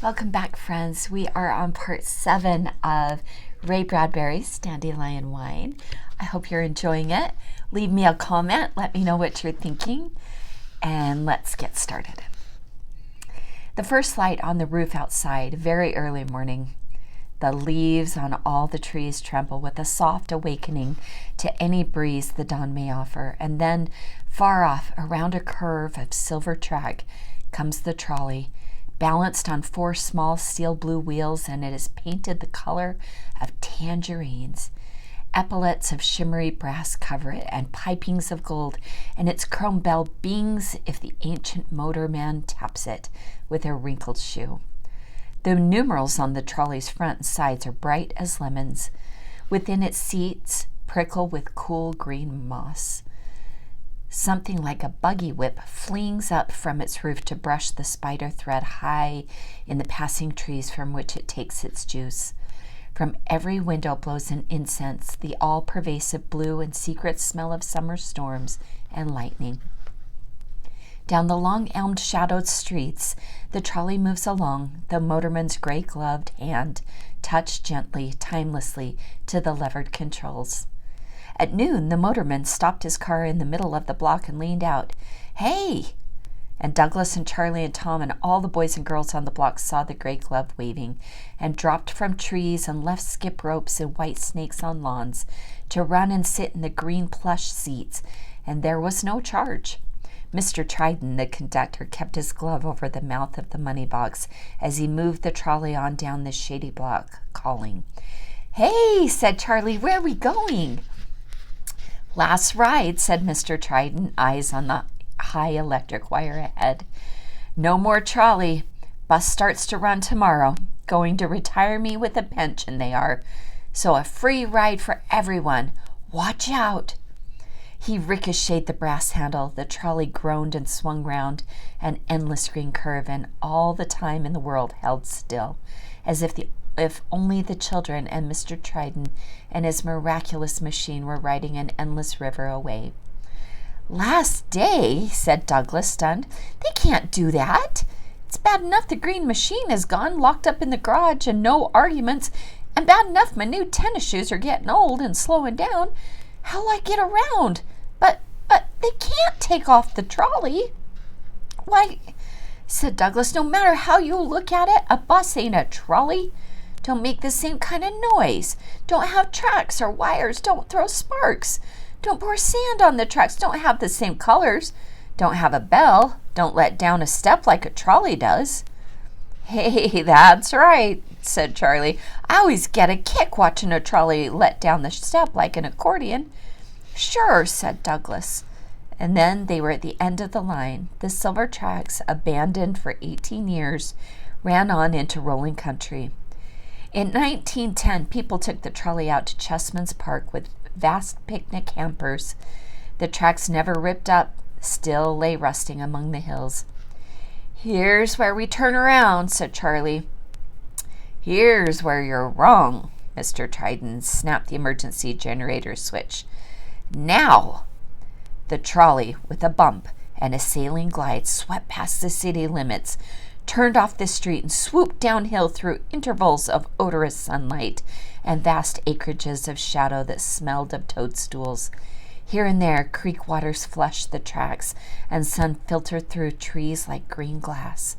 Welcome back, friends. We are on part 7 of Ray Bradbury's Dandelion Wine. I hope you're enjoying it. Leave me a comment. Let me know what you're thinking. And let's get started. The first light on the roof outside, very early morning. The leaves on all the trees tremble with a soft awakening to any breeze the dawn may offer. And then, far off, around a curve of silver track, comes the trolley, balanced on 4 small steel blue wheels, and it is painted the color of tangerines. Epaulets of shimmery brass cover it, and pipings of gold, and its chrome bell bings if the ancient motorman taps it with a wrinkled shoe. The numerals on the trolley's front and sides are bright as lemons. Within its seats prickle with cool green moss. Something like a buggy whip flings up from its roof to brush the spider thread high in the passing trees from which it takes its juice. From every window blows an incense, the all-pervasive blue and secret smell of summer storms and lightning. Down the long elmed shadowed streets, the trolley moves along, the motorman's gray-gloved hand touched gently, timelessly, to the levered controls. At noon, the motorman stopped his car in the middle of the block and leaned out. "Hey!" And Douglas and Charlie and Tom and all the boys and girls on the block saw the gray glove waving and dropped from trees and left skip ropes and white snakes on lawns to run and sit in the green plush seats, and there was no charge. Mr. Tridon, the conductor, kept his glove over the mouth of the money box as he moved the trolley on down the shady block, calling. "Hey," said Charlie, "where are we going?" "Last ride," said Mr. Tridon, eyes on the high electric wire ahead. "No more trolley. Bus starts to run tomorrow. Going to retire me with a pension, they are. So a free ride for everyone. Watch out." He ricocheted the brass handle. The trolley groaned and swung round an endless green curve, and all the time in the world held still, as if only the children and Mr. Tridon and his miraculous machine were riding an endless river away. "Last day," said Douglas, stunned. "They can't do that. It's bad enough the green machine is gone, locked up in the garage, and no arguments, and bad enough my new tennis shoes are getting old and slowing down. How'll I get around? But they can't take off the trolley." "Why," said Douglas, "no matter how you look at it, a bus ain't a trolley. Don't make the same kind of noise. Don't have tracks or wires. Don't throw sparks. Don't pour sand on the tracks. Don't have the same colors. Don't have a bell. Don't let down a step like a trolley does." "Hey, that's right," said Charlie. "I always get a kick watching a trolley let down the step like an accordion." "Sure," said Douglas. And then they were at the end of the line. The silver tracks, abandoned for 18 years, ran on into rolling country. In 1910, people took the trolley out to Chessman's Park with vast picnic hampers. The tracks never ripped up, still lay rusting among the hills. "Here's where we turn around," said Charlie. "Here's where you're wrong." Mr. Tridon snapped the emergency generator switch. "Now!" The trolley, with a bump and a sailing glide, swept past the city limits, turned off the street, and swooped downhill through intervals of odorous sunlight and vast acreages of shadow that smelled of toadstools. Here and there, creek waters flushed the tracks, and sun filtered through trees like green glass.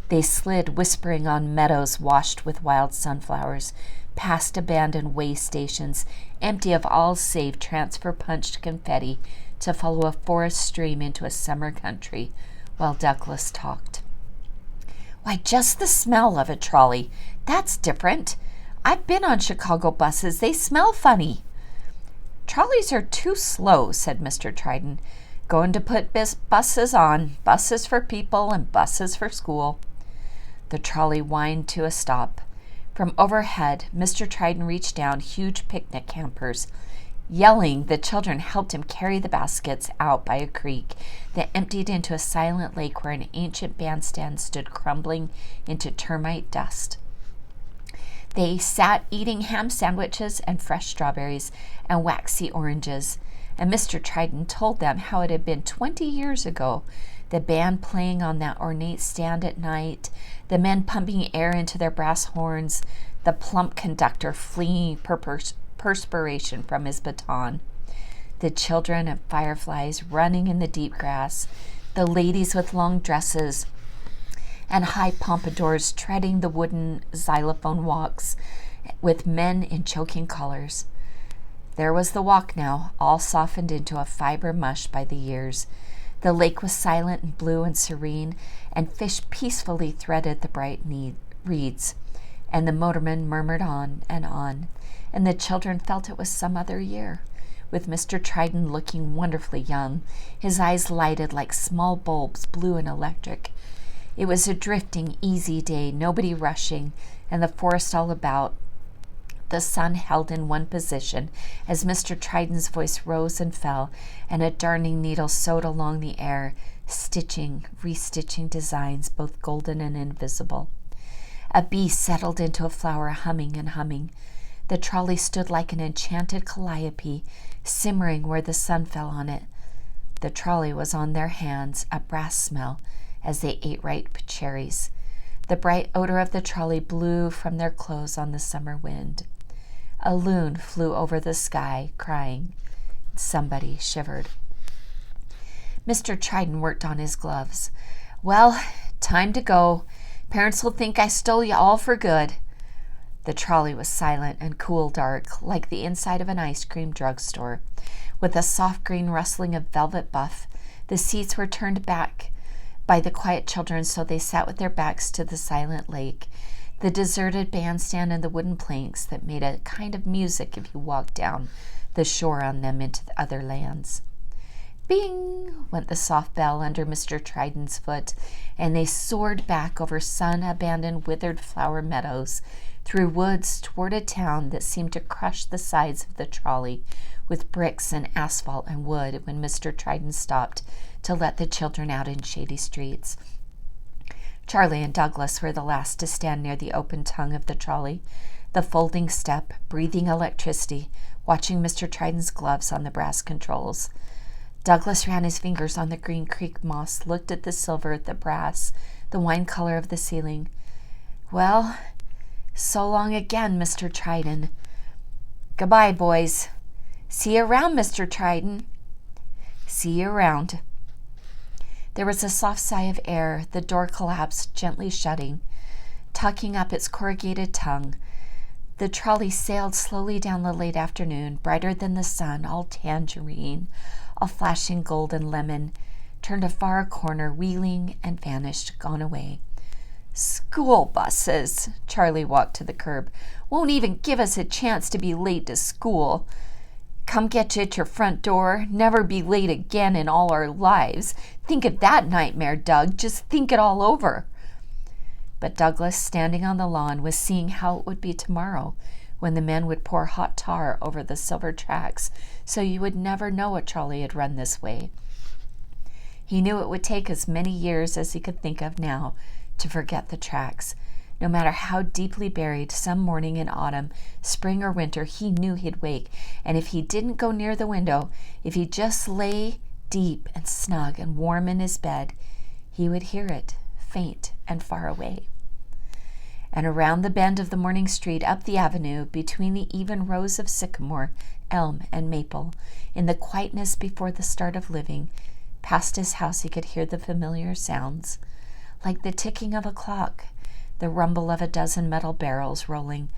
They slid whispering on meadows washed with wild sunflowers, past abandoned way stations, empty of all save transfer-punched confetti, to follow a forest stream into a summer country, while Douglas talked. "Why, just the smell of a trolley. That's different. I've been on Chicago buses. They smell funny." "Trolleys are too slow," said Mr. Tridon. "Going to put buses on. Buses for people and buses for school." The trolley whined to a stop. From overhead, Mr. Tridon reached down huge picnic hampers. Yelling, the children helped him carry the baskets out by a creek that emptied into a silent lake where an ancient bandstand stood crumbling into termite dust. They sat eating ham sandwiches and fresh strawberries and waxy oranges, and Mr. Tridon told them how it had been 20 years ago the band playing on that ornate stand at night, the men pumping air into their brass horns, the plump conductor fleeing perspiration from his baton, the children and fireflies running in the deep grass, the ladies with long dresses and high pompadours treading the wooden xylophone walks with men in choking colors. There was the walk now, all softened into a fiber mush by the years. The lake was silent and blue and serene, and fish peacefully threaded the bright reeds. And the motorman murmured on, and the children felt it was some other year, with Mr. Trident looking wonderfully young, his eyes lighted like small bulbs, blue and electric. It was a drifting, easy day, nobody rushing, and the forest all about. The sun held in one position as Mr. Trident's voice rose and fell, and a darning needle sewed along the air, stitching, restitching designs both golden and invisible. A bee settled into a flower, humming and humming. The trolley stood like an enchanted calliope, simmering where the sun fell on it. The trolley was on their hands, a brass smell, as they ate ripe cherries. The bright odor of the trolley blew from their clothes on the summer wind. A loon flew over the sky, crying. Somebody shivered. Mr. Trident worked on his gloves. Well, time to go. Parents will think I stole you all for good. The trolley was silent and cool dark, like the inside of an ice cream drugstore, with a soft green rustling of velvet buff. The seats were turned back by the quiet children, so they sat with their backs to the silent lake, the deserted bandstand and the wooden planks that made a kind of music if you walked down the shore on them into the other lands. Bing! Went the soft bell under Mr. Trident's foot, and they soared back over sun-abandoned, withered flower meadows, through woods toward a town that seemed to crush the sides of the trolley with bricks and asphalt and wood when Mr. Trident stopped to let the children out in shady streets. Charlie and Douglas were the last to stand near the open tongue of the trolley, the folding step, breathing electricity, watching Mr. Trident's gloves on the brass controls. Douglas ran his fingers on the green creek moss, looked at the silver, the brass, the wine color of the ceiling. Well, so long again, Mr. Trident. Goodbye, boys. See you around, Mr. Trident. See you around. There was a soft sigh of air. The door collapsed, gently shutting, tucking up its corrugated tongue. The trolley sailed slowly down the late afternoon, brighter than the sun, all tangerine, all flashing gold and lemon, turned a far corner, wheeling and vanished, gone away. School buses! Charlie walked to the curb. Won't even give us a chance to be late to school. Come get you at your front door. Never be late again in all our lives. Think of that nightmare, Doug. Just think it all over. But Douglas, standing on the lawn, was seeing how it would be tomorrow, when the men would pour hot tar over the silver tracks, so you would never know a trolley had run this way. He knew it would take as many years as he could think of now to forget the tracks. No matter how deeply buried, some morning in autumn, spring or winter, he knew he'd wake, and if he didn't go near the window, if he just lay deep and snug and warm in his bed, he would hear it, faint and far away. And around the bend of the morning street, up the avenue, between the even rows of sycamore, elm, and maple, in the quietness before the start of living, past his house he could hear the familiar sounds, like the ticking of a clock, the rumble of a dozen metal barrels rolling,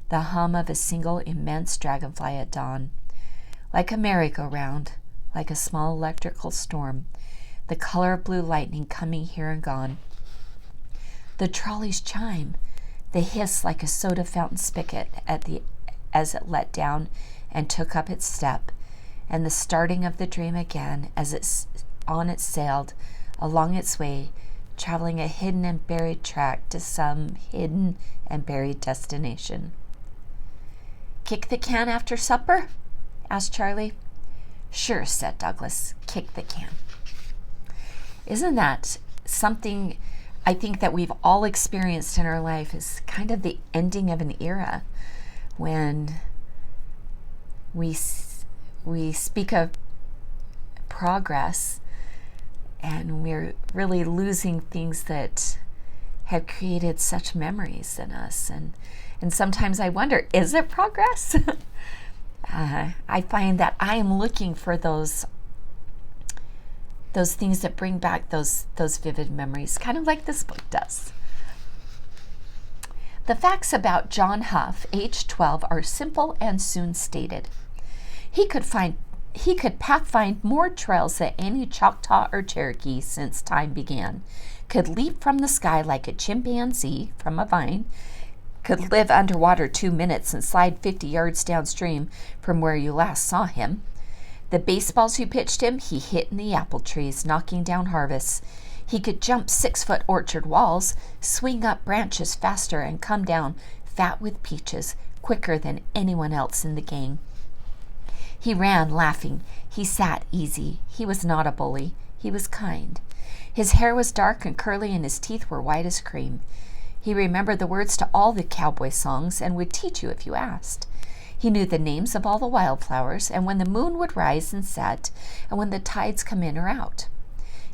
the hum of a single immense dragonfly at dawn. Like a merry-go-round, like a small electrical storm, the color of blue lightning coming here and gone. The trolley's chime, the hiss like a soda fountain spigot as it let down and took up its step, and the starting of the dream again as it sailed along its way, traveling a hidden and buried track to some hidden and buried destination. Kick the can after supper? Asked Charlie. Sure, said Douglas. Kick the can. Isn't that something I think that we've all experienced in our life, is kind of the ending of an era when we speak of progress And we're really losing things that have created such memories in us. And sometimes I wonder, is it progress? I find that I am looking for those things that bring back those vivid memories, kind of like this book does. The facts about John Huff, age 12, are simple and soon stated. He could pathfind more trails than any Choctaw or Cherokee since time began, could leap from the sky like a chimpanzee from a vine, could live underwater 2 minutes and slide 50 yards downstream from where you last saw him. The baseballs you pitched him, he hit in the apple trees, knocking down harvests. He could jump 6-foot orchard walls, swing up branches faster, and come down fat with peaches quicker than anyone else in the gang. He ran laughing. He sat easy. He was not a bully. He was kind. His hair was dark and curly, and his teeth were white as cream. He remembered the words to all the cowboy songs and would teach you if you asked. He knew the names of all the wildflowers, and when the moon would rise and set, and when the tides come in or out.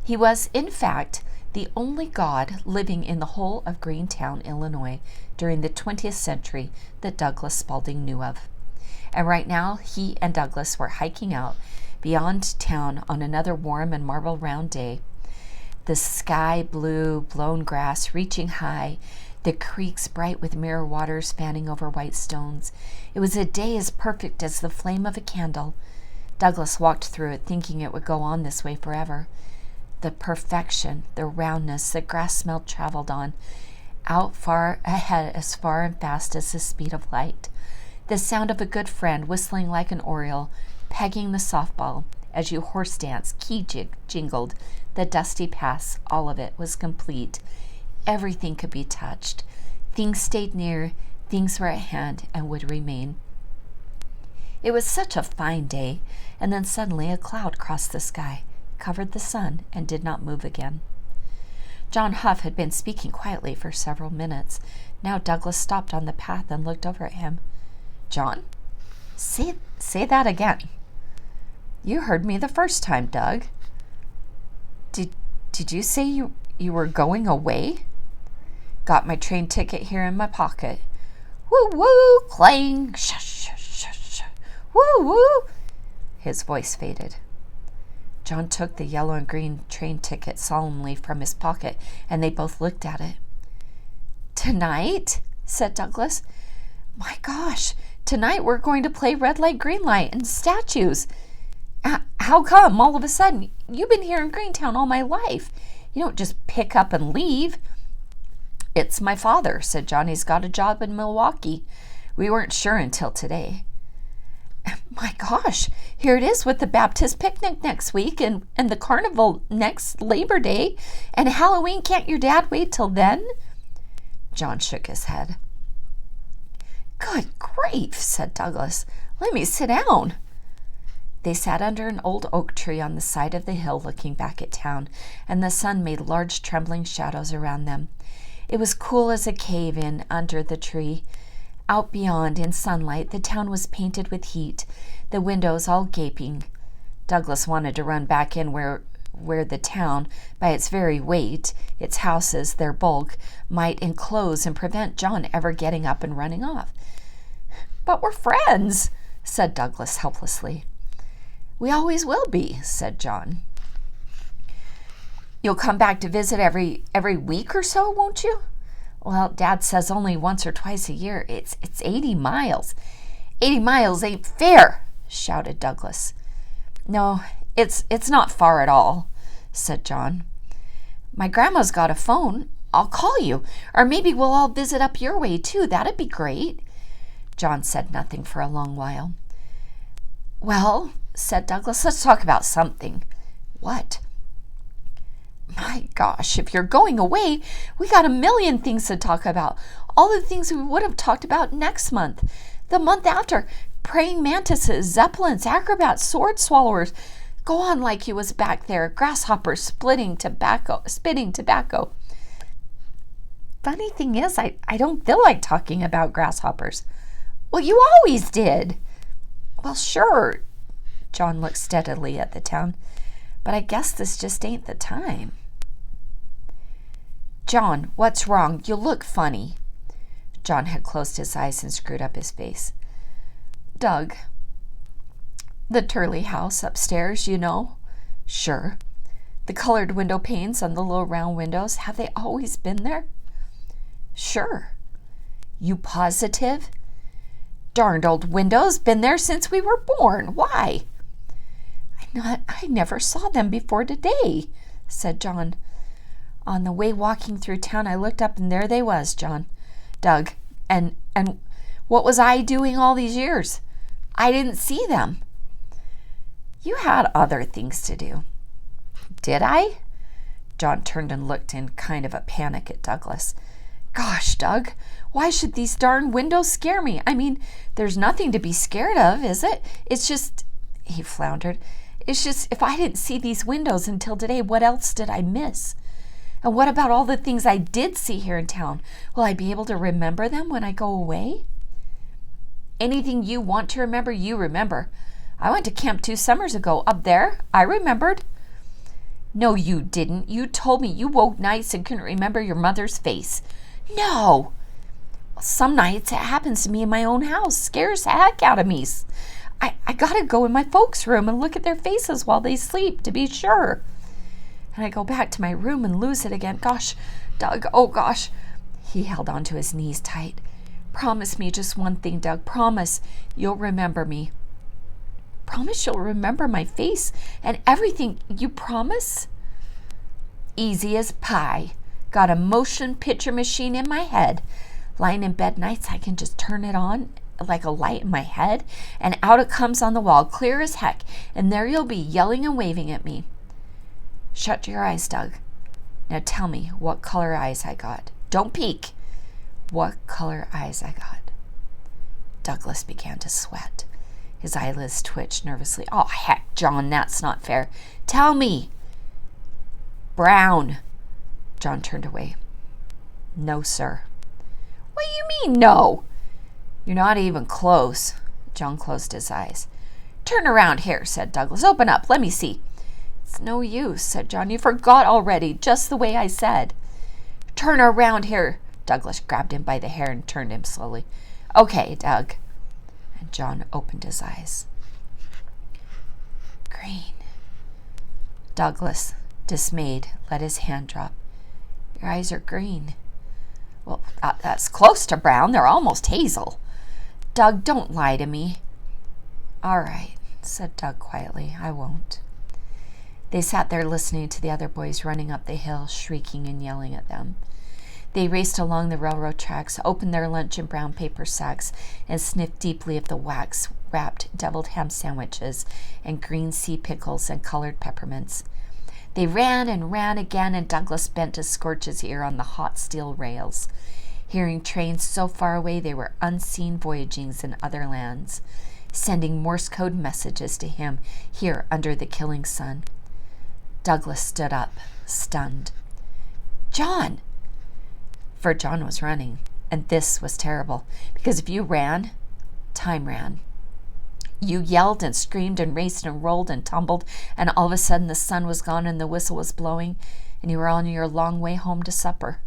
He was, in fact, the only god living in the whole of Greentown, Illinois, during the 20th century that Douglas Spalding knew of. And right now, he and Douglas were hiking out beyond town on another warm and marble-round day. The sky blue, blown grass reaching high, the creeks bright with mirror waters fanning over white stones. It was a day as perfect as the flame of a candle. Douglas walked through it, thinking it would go on this way forever. The perfection, the roundness, the grass smell traveled on, out far ahead as far and fast as the speed of light. The sound of a good friend whistling like an oriole, pegging the softball as you horse dance, key jingled, the dusty paths, all of it was complete. Everything could be touched. Things stayed near, things were at hand and would remain. It was such a fine day, and then suddenly a cloud crossed the sky, covered the sun, and did not move again. John Huff had been speaking quietly for several minutes. Now Douglas stopped on the path and looked over at him. "John, say that again." "You heard me the first time, Doug." Did you say you were going away?" "Got my train ticket here in my pocket." "Woo woo, clang, shush, shush, shush, shush. Woo woo." His voice faded. John took the yellow and green train ticket solemnly from his pocket, and they both looked at it. "Tonight?" said Douglas. "My gosh, tonight we're going to play red light, green light, and statues. How come all of a sudden? You've been here in Greentown all my life. You don't just pick up and leave." "It's my father," said John. "He's got a job in Milwaukee. We weren't sure until today." "My gosh, here it is with the Baptist picnic next week and the carnival next Labor Day and Halloween. Can't your dad wait till then?" John shook his head. "Good grief," said Douglas. "Let me sit down." They sat under an old oak tree on the side of the hill looking back at town, and the sun made large trembling shadows around them. It was cool as a cave in under the tree. Out beyond, in sunlight, the town was painted with heat, the windows all gaping. Douglas wanted to run back in where the town, by its very weight, its houses, their bulk, might enclose and prevent John ever getting up and running off. "But we're friends," said Douglas helplessly. "We always will be," said John. "You'll come back to visit every week or so, won't you?" "Well, Dad says only once or twice a year. It's 80 miles. 80 miles ain't fair," shouted Douglas. "No, it's not far at all," said John. "My grandma's got a phone. I'll call you. Or maybe we'll all visit up your way, too. That'd be great." John said nothing for a long while. "Well," said Douglas, "let's talk about something." "What?" "My gosh, if you're going away, we got a million things to talk about. All the things we would have talked about next month. The month after, praying mantises, zeppelins, acrobats, sword swallowers. Go on like you was back there, grasshoppers spitting tobacco. Funny thing is, I don't feel like talking about grasshoppers." "Well, you always did." "Well, sure." John looked steadily at the town. but I guess this just ain't the time. John, what's wrong? You look funny. John had closed his eyes and screwed up his face. Doug, the Turley house upstairs, you know? Sure. The colored window panes on the little round windows, have they always been there? Sure. You positive? Darned old windows, been there since we were born. Why? I never saw them before today, said John. On the way walking through town, I looked up and there they was, Doug. And what was I doing all these years? I didn't see them. You had other things to do. Did I? John turned and looked in kind of a panic at Douglas. Gosh, Doug, why should these darn windows scare me? I mean, there's nothing to be scared of, is it? It's just, he floundered, it's just if I didn't see these windows until today, what else did I miss? And what about all the things I did see here in town? Will I be able to remember them when I go away? Anything you want to remember, you remember. I went to camp 2 summers ago up there. I remembered. No, you didn't. You told me you woke nights and couldn't remember your mother's face. No. Some nights it happens to me in my own house. Scares the heck out of me. I gotta go in my folks' room and look at their faces while they sleep to be sure. And I go back to my room and lose it again. Gosh, Doug, oh gosh. He held onto his knees tight. Promise me just one thing, Doug. Promise you'll remember me. Promise you'll remember my face and everything. You promise? Easy as pie. Got a motion picture machine in my head. Lying in bed nights, I can just turn it on like a light in my head, and out it comes on the wall, clear as heck, and there you'll be yelling and waving at me. Shut your eyes, Doug. Now tell me what color eyes I got. Don't peek. What color eyes I got? Douglas began to sweat. His eyelids twitched nervously. Oh, heck, John, that's not fair. Tell me. Brown. John turned away. No, sir. What do you mean, no? You're not even close. John closed his eyes. Turn around here, said Douglas. Open up. Let me see. It's no use, said John. You forgot already, just the way I said. Turn around here. Douglas grabbed him by the hair and turned him slowly. Okay, Doug. And John opened his eyes. Green. Douglas, dismayed, let his hand drop. Your eyes are green. Well, that's close to brown. They're almost hazel. Doug, don't lie to me. All right, said Doug quietly. I won't. They sat there listening to the other boys running up the hill, shrieking and yelling at them. They raced along the railroad tracks, opened their lunch in brown paper sacks, and sniffed deeply of the wax-wrapped deviled ham sandwiches and green sea pickles and colored peppermints. They ran and ran again, and Douglas bent to scorch his ear on the hot steel rails, hearing trains so far away they were unseen voyagings in other lands, sending Morse code messages to him here under the killing sun. Douglas stood up, stunned. John! For John was running, and this was terrible, because if you ran, time ran. You yelled and screamed and raced and rolled and tumbled, and all of a sudden the sun was gone and the whistle was blowing, and you were on your long way home to supper.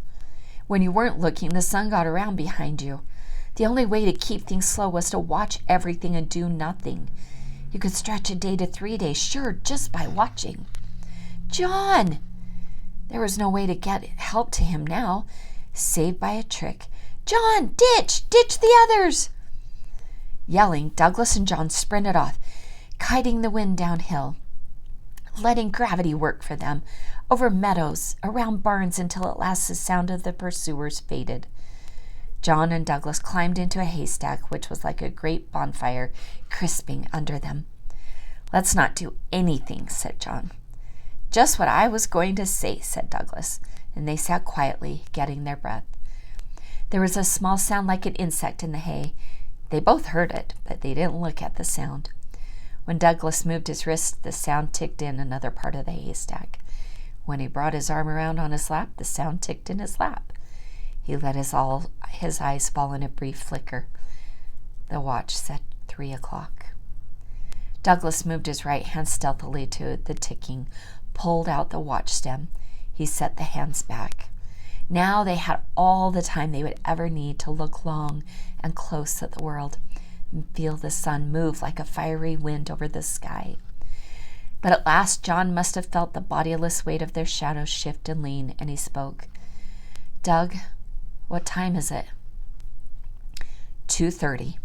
When you weren't looking, the sun got around behind you. The only way to keep things slow was to watch everything and do nothing. You could stretch a day to 3 days, sure, just by watching. John! There was no way to get help to him now, save by a trick. John, ditch! Ditch the others! Yelling, Douglas and John sprinted off, kiting the wind downhill, letting gravity work for them, over meadows, around barns, until at last the sound of the pursuers faded. John and Douglas climbed into a haystack, which was like a great bonfire, crisping under them. Let's not do anything, said John. Just what I was going to say, said Douglas, and they sat quietly, getting their breath. There was a small sound like an insect in the hay. They both heard it, but they didn't look at the sound. When Douglas moved his wrist, the sound ticked in another part of the haystack. When he brought his arm around on his lap, the sound ticked in his lap. He let his eyes fall in a brief flicker. The watch said 3 o'clock. Douglas moved his right hand stealthily to the ticking, pulled out the watch stem. He set the hands back. Now they had all the time they would ever need to look long and close at the world and feel the sun move like a fiery wind over the sky. But at last John must have felt the bodiless weight of their shadows shift and lean, and he spoke. "Doug, what time is it?" 2:30.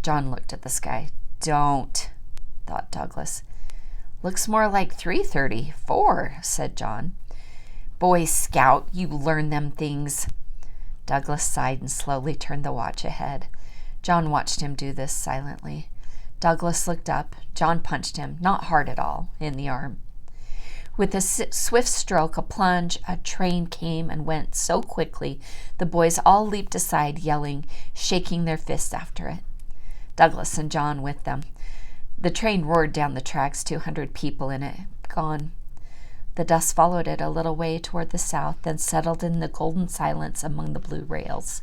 John looked at the sky. "Don't," thought Douglas. "Looks more like 3:30, 4, said John. "Boy Scout, you learn them things." Douglas sighed and slowly turned the watch ahead. John watched him do this silently. Douglas looked up. John punched him, not hard at all, in the arm. With a swift stroke, a plunge, a train came and went so quickly the boys all leaped aside, yelling, shaking their fists after it. Douglas and John with them. The train roared down the tracks, 200 people in it, gone. The dust followed it a little way toward the south, then settled in the golden silence among the blue rails.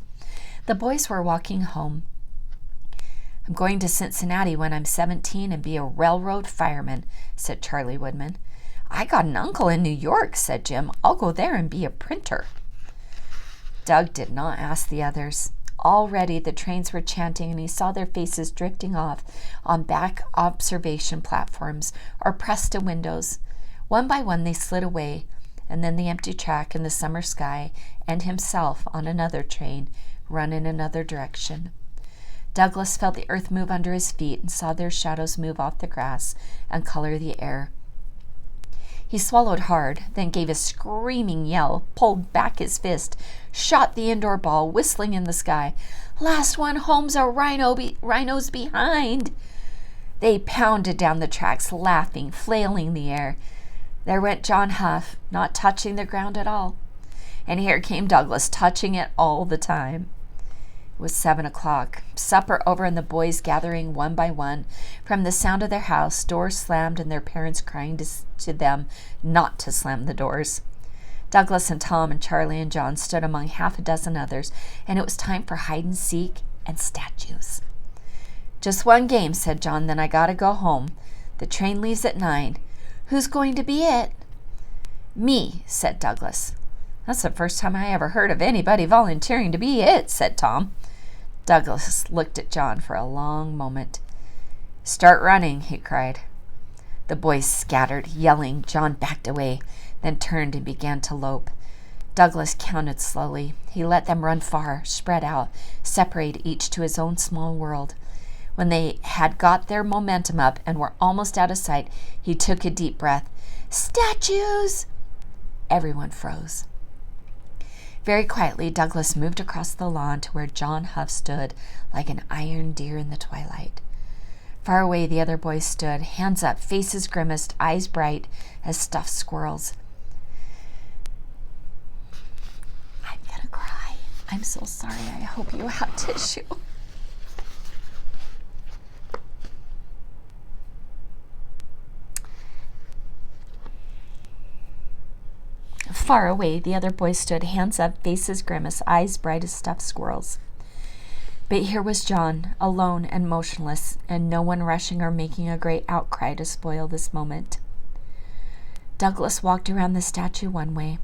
The boys were walking home. "I'm going to Cincinnati when I'm 17 and be a railroad fireman," said Charlie Woodman. "I got an uncle in New York," said Jim. "I'll go there and be a printer." Doug did not ask the others. Already the trains were chanting, and he saw their faces drifting off on back observation platforms or pressed to windows. One by one they slid away, and then the empty track and the summer sky and himself on another train run in another direction. Douglas felt the earth move under his feet and saw their shadows move off the grass and color the air. He swallowed hard, then gave a screaming yell, pulled back his fist, shot the indoor ball, whistling in the sky. "Last one home's a rhino's behind." They pounded down the tracks, laughing, flailing the air. There went John Huff, not touching the ground at all. And here came Douglas, touching it all the time. It was 7:00, supper over and the boys gathering one by one. From the sound of their house, doors slammed and their parents crying to them not to slam the doors. Douglas and Tom and Charlie and John stood among half a dozen others, and it was time for hide and seek and statues. "Just one game," said John, "then I gotta go home. The train leaves at 9. Who's going to be it?" "Me," said Douglas. "That's the first time I ever heard of anybody volunteering to be it," said Tom. Douglas looked at John for a long moment. "Start running," he cried. The boys scattered, yelling. John backed away, then turned and began to lope. Douglas counted slowly. He let them run far, spread out, separate each to his own small world. When they had got their momentum up and were almost out of sight, he took a deep breath. "Statues!" Everyone froze. Very quietly, Douglas moved across the lawn to where John Huff stood like an iron deer in the twilight. Far away, the other boys stood, hands up, faces grimaced, eyes bright as stuffed squirrels. "I'm gonna cry. I'm so sorry. I hope you have tissue." Far away, the other boys stood, hands up, faces grimace, eyes bright as stuffed squirrels. But here was John, alone and motionless, and no one rushing or making a great outcry to spoil this moment. Douglas walked around the statue one way,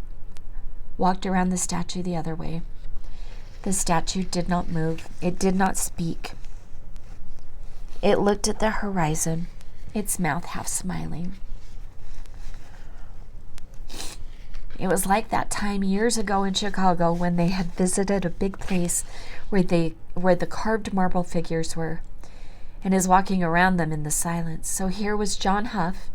walked around the statue the other way. The statue did not move. It did not speak. It looked at the horizon, its mouth half smiling. It was like that time years ago in Chicago when they had visited a big place where the carved marble figures were, and is walking around them in the silence. So here was John Huff,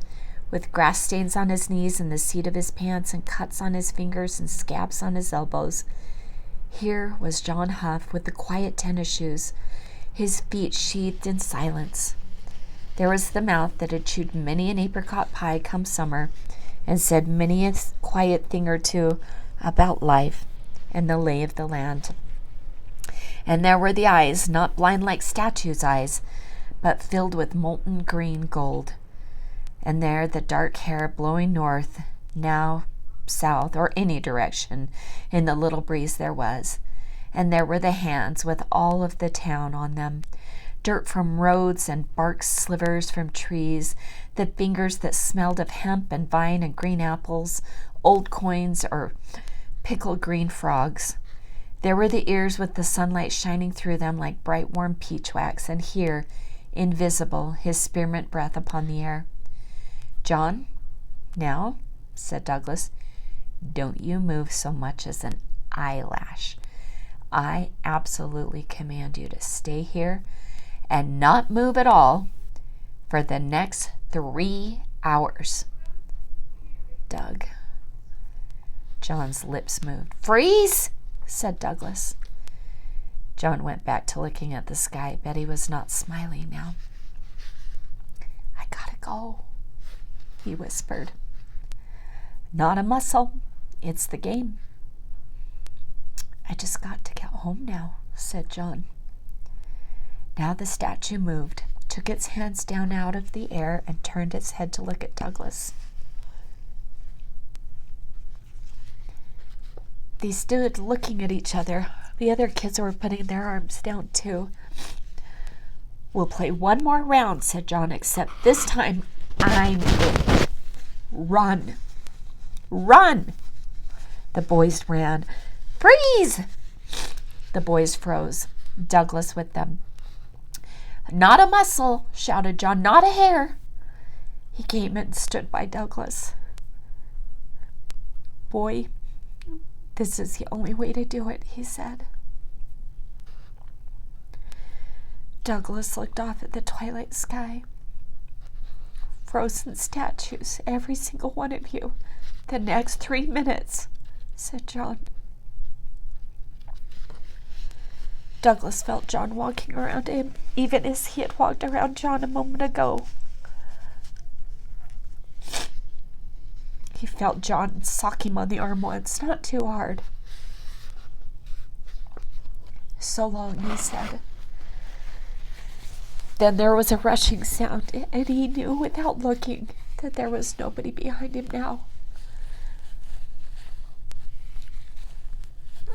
with grass stains on his knees and the seat of his pants and cuts on his fingers and scabs on his elbows. Here was John Huff with the quiet tennis shoes, his feet sheathed in silence. There was the mouth that had chewed many an apricot pie come summer, and said many a quiet thing or two about life and the lay of the land. And there were the eyes, not blind like statues' eyes, but filled with molten green gold. And there the dark hair blowing north, now south, or any direction in the little breeze there was. And there were the hands with all of the town on them, dirt from roads and bark slivers from trees, the fingers that smelled of hemp and vine and green apples, old coins or pickled green frogs. There were the ears with the sunlight shining through them like bright warm peach wax, and here, invisible, his spearmint breath upon the air. "John, now," said Douglas, "don't you move so much as an eyelash. I absolutely command you to stay here and not move at all for the next 3 hours. Doug." John's lips moved. "Freeze!" said Douglas. John went back to looking at the sky. Betty was not smiling now. "I gotta go," he whispered. "Not a muscle. It's the game." "I just got to get home now," said John. Now the statue moved, took its hands down out of the air, and turned its head to look at Douglas. They stood looking at each other. The other kids were putting their arms down too. "We'll play one more round," said John, "except this time I'm it. Run. Run!" The boys ran. "Freeze!" The boys froze, Douglas with them. "Not a muscle," shouted John, "not a hair." He came and stood by Douglas. "Boy, this is the only way to do it," he said. Douglas looked off at the twilight sky. "Frozen statues, every single one of you, the next 3 minutes," said John. Douglas felt John walking around him, even as he had walked around John a moment ago. He felt John sock him on the arm once, not too hard. "So long," he said. Then there was a rushing sound, and he knew without looking that there was nobody behind him now.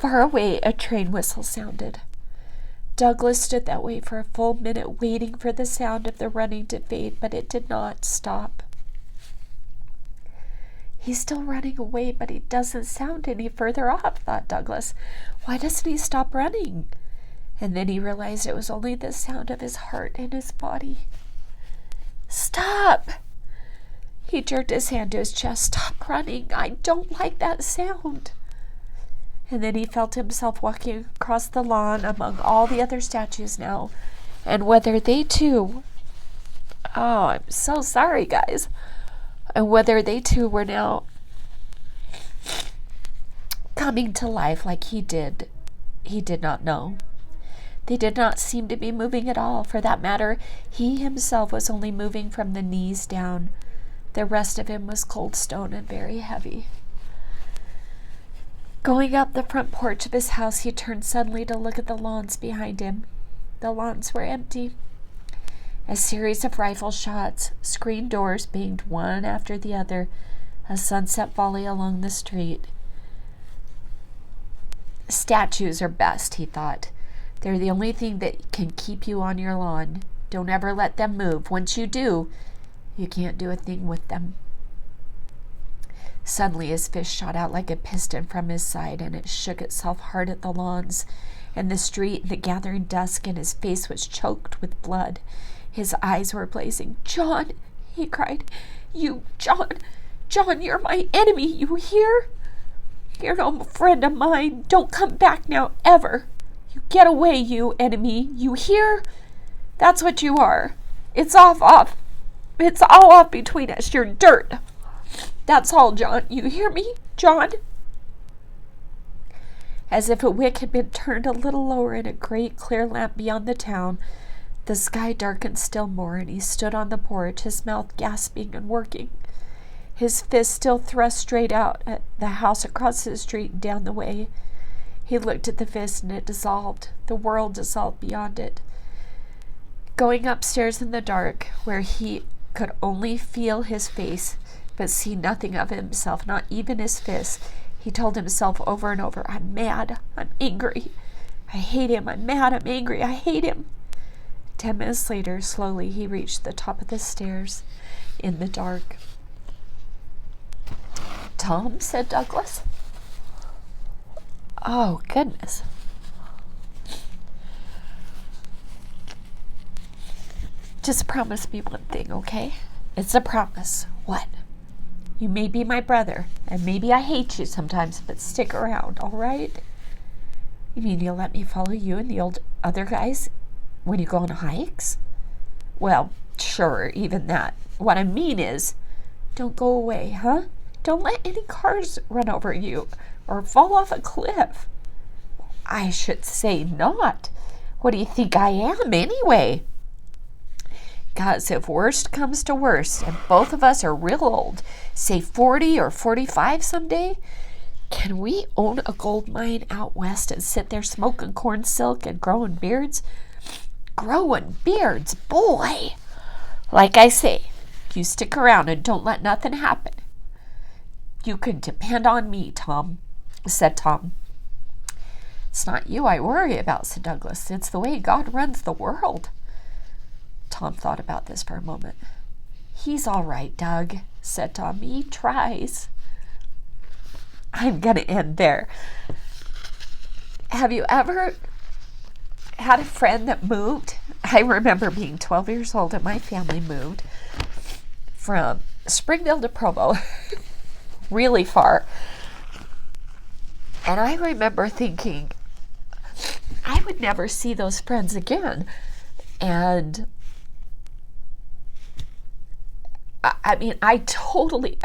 Far away, a train whistle sounded. Douglas stood that way for a full minute, waiting for the sound of the running to fade, but it did not stop. "He's still running away, but he doesn't sound any further off," thought Douglas. "Why doesn't he stop running?" And then he realized it was only the sound of his heart in his body. "Stop!" He jerked his hand to his chest. "Stop running. I don't like that sound." And then he felt himself walking across the lawn among all the other statues now, and whether they too... Oh, I'm so sorry, guys. And whether they too were now coming to life like he did not know. They did not seem to be moving at all. For that matter, he himself was only moving from the knees down. The rest of him was cold stone and very heavy. Going up the front porch of his house, he turned suddenly to look at the lawns behind him. The lawns were empty. A series of rifle shots, screen doors banged one after the other, a sunset volley along the street. Statues are best, he thought. They're the only thing that can keep you on your lawn. Don't ever let them move. Once you do, you can't do a thing with them. Suddenly his fist shot out like a piston from his side, and it shook itself hard at the lawns and the street and the gathering dusk, and his face was choked with blood. His eyes were blazing. "John," he cried. John, you're my enemy, you hear? You're no friend of mine. Don't come back now, ever. You get away, you enemy, you hear? That's what you are. It's off. It's all off between us. You're dirt. That's all, John. You hear me, John?" As if a wick had been turned a little lower in a great clear lamp beyond the town, the sky darkened still more, and he stood on the porch, his mouth gasping and working, his fist still thrust straight out at the house across the street and down the way. He looked at the fist, and it dissolved. The world dissolved beyond it. Going upstairs in the dark, where he could only feel his face, but see nothing of himself, not even his fist, he told himself over and over, "I'm mad. I'm angry. I hate him. I'm mad. I'm angry. I hate him." 10 minutes later, slowly he reached the top of the stairs in the dark. "Tom," said Douglas. "Oh, goodness." "Just promise me one thing, okay? It's a promise." "What?" "You may be my brother, and maybe I hate you sometimes, but stick around, all right?" "You mean you'll let me follow you and the other guys when you go on hikes?" "Well, sure, even that. What I mean is, don't go away, huh? Don't let any cars run over you or fall off a cliff." "I should say not. What do you think I am, anyway?" "'Cause if worst comes to worst, and both of us are real old, say 40 or 45 someday, can we own a gold mine out west and sit there smoking corn silk and growing beards?" "Growing beards, boy!" "Like I say, you stick around and don't let nothing happen." "You can depend on me, Tom," said Tom. "It's not you I worry about," said Douglas. "It's the way God runs the world." Tom thought about this for a moment. "He's all right, Doug," said Tom. "He tries." I'm going to end there. Have you ever had a friend that moved? I remember being 12 years old and my family moved from Springville to Provo, really far. And I remember thinking, I would never see those friends again. And I mean, I totally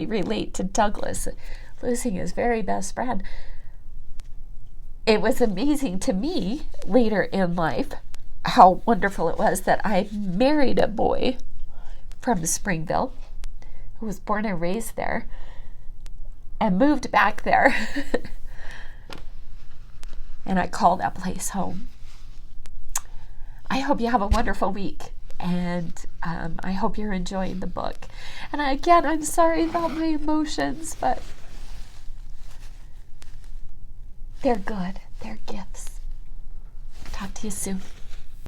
relate to Douglas losing his very best friend. It was amazing to me later in life how wonderful it was that I married a boy from Springville who was born and raised there and moved back there. And I call that place home. I hope you have a wonderful week. And I hope you're enjoying the book. And again, I'm sorry about my emotions, but they're good. They're gifts. Talk to you soon.